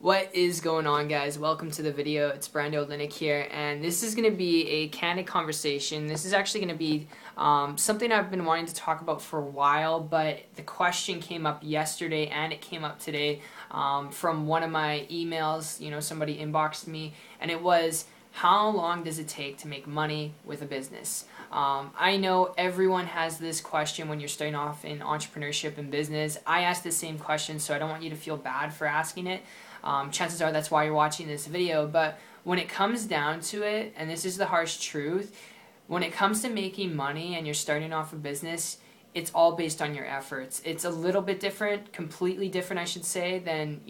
What is going on, guys? Welcome to the video. It's Brando Linick here, and this is going to be a candid conversation. This is actually going to be something I've been wanting to talk about for a while, but the question came up yesterday and it came up today from one of my emails. Somebody inboxed me, and it was, how long does it take to make money with a business? I know everyone has this question when you're starting off in entrepreneurship and business. I ask the same question, so I don't want you to feel bad for asking it. Chances are that's why you're watching this video, but when it comes down to it, and this is the harsh truth, when it comes to making money and you're starting off a business, it's all based on your efforts. It's a little bit different, completely different I should say, than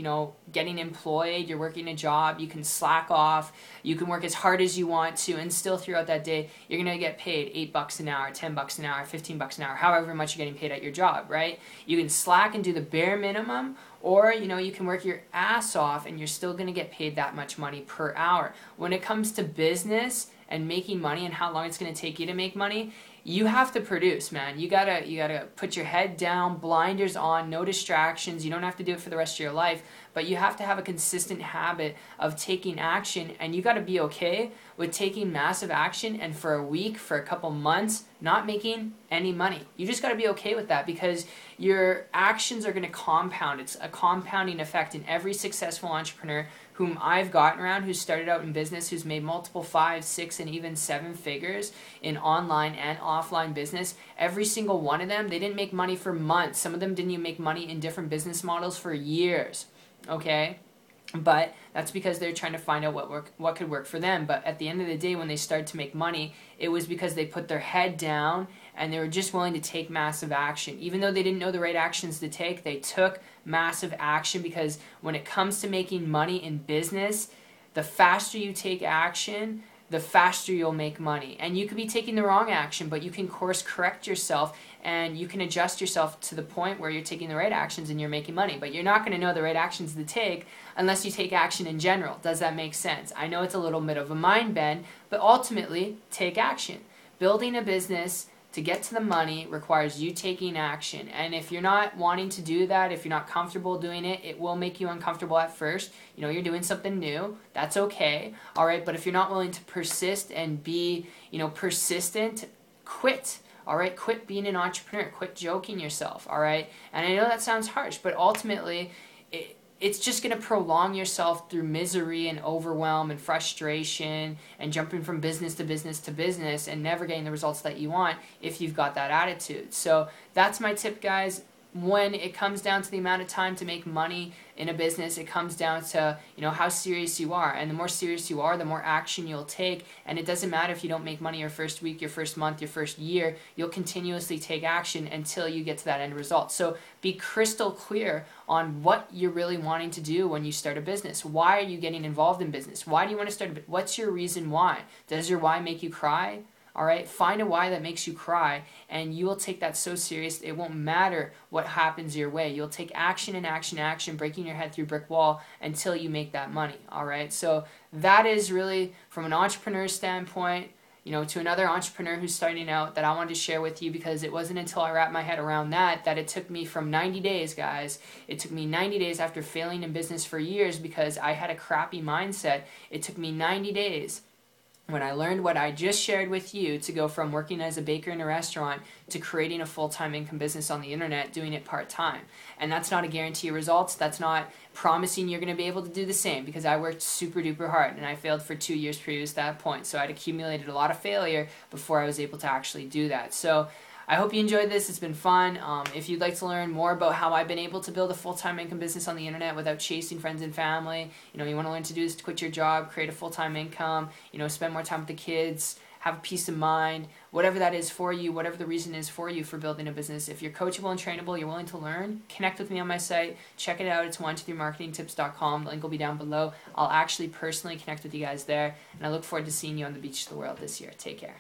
getting employed. You're working a job, you can slack off, you can work as hard as you want to, and still throughout that day you're going to get paid $8 an hour, $10 an hour, $15 an hour, however much you're getting paid at your job, right? You can slack and do the bare minimum, or you can work your ass off and you're still going to get paid that much money per hour. When it comes to business and making money and how long it's going to take you to make money, you have to produce, man. You gotta put your head down, blinders on, no distractions. You don't have to do it for the rest of your life, but you have to have a consistent habit of taking action, and you gotta be okay with taking massive action and for a week, for a couple months, not making any money. You just gotta be okay with that, because your actions are gonna compound. It's a compounding effect. In every successful entrepreneur whom I've gotten around, who started out in business, who's made multiple 5, 6, and even 7 figures in online and offline business, every single one of them, they didn't make money for months. Some of them didn't even make money in different business models for years, okay? But that's because they're trying to find out what could work for them. But at the end of the day, when they started to make money, it was because they put their head down and they were just willing to take massive action. Even though they didn't know the right actions to take, they took massive action, because when it comes to making money in business, the faster you take action, the faster you'll make money. And you could be taking the wrong action, but you can course correct yourself and you can adjust yourself to the point where you're taking the right actions and you're making money. But you're not going to know the right actions to take unless you take action in general. Does that make sense? I know it's a little bit of a mind bend, but ultimately, take action. Building a business to get to the money requires you taking action. And if you're not wanting to do that, if you're not comfortable doing it, it will make you uncomfortable at first. You're doing something new. That's okay. All right. But if you're not willing to persist and be, persistent, quit. All right. Quit being an entrepreneur. Quit joking yourself. All right. And I know that sounds harsh, but ultimately, it's just going to prolong yourself through misery and overwhelm and frustration and jumping from business to business to business and never getting the results that you want if you've got that attitude. So that's my tip, guys. When it comes down to the amount of time to make money in a business, it comes down to, how serious you are. And the more serious you are, the more action you'll take. And it doesn't matter if you don't make money your first week, your first month, your first year. You'll continuously take action until you get to that end result. So be crystal clear on what you're really wanting to do when you start a business. Why are you getting involved in business? Why do you want to start a business? What's your reason why? Does your why make you cry? All right, find a why that makes you cry, and you will take that so serious, it won't matter what happens your way. You'll take action and action and action, breaking your head through a brick wall until you make that money, all right? So that is really, from an entrepreneur standpoint, to another entrepreneur who's starting out, that I wanted to share with you, because it wasn't until I wrapped my head around that it took me from 90 days, guys. It took me 90 days after failing in business for years because I had a crappy mindset. It took me 90 days when I learned what I just shared with you, to go from working as a baker in a restaurant to creating a full-time income business on the internet, doing it part-time. And that's not a guarantee of results. That's not promising you're going to be able to do the same, because I worked super duper hard and I failed for 2 years previous to that point. So I'd accumulated a lot of failure before I was able to actually do that. So I hope you enjoyed this. It's been fun. If you'd like to learn more about how I've been able to build a full-time income business on the internet without chasing friends and family, you want to learn to do this, to quit your job, create a full-time income, spend more time with the kids, have peace of mind, whatever that is for you, whatever the reason is for you for building a business. If you're coachable and trainable, you're willing to learn, connect with me on my site. Check it out. It's 123marketingtips.com. The link will be down below. I'll actually personally connect with you guys there, and I look forward to seeing you on the beach of the world this year. Take care.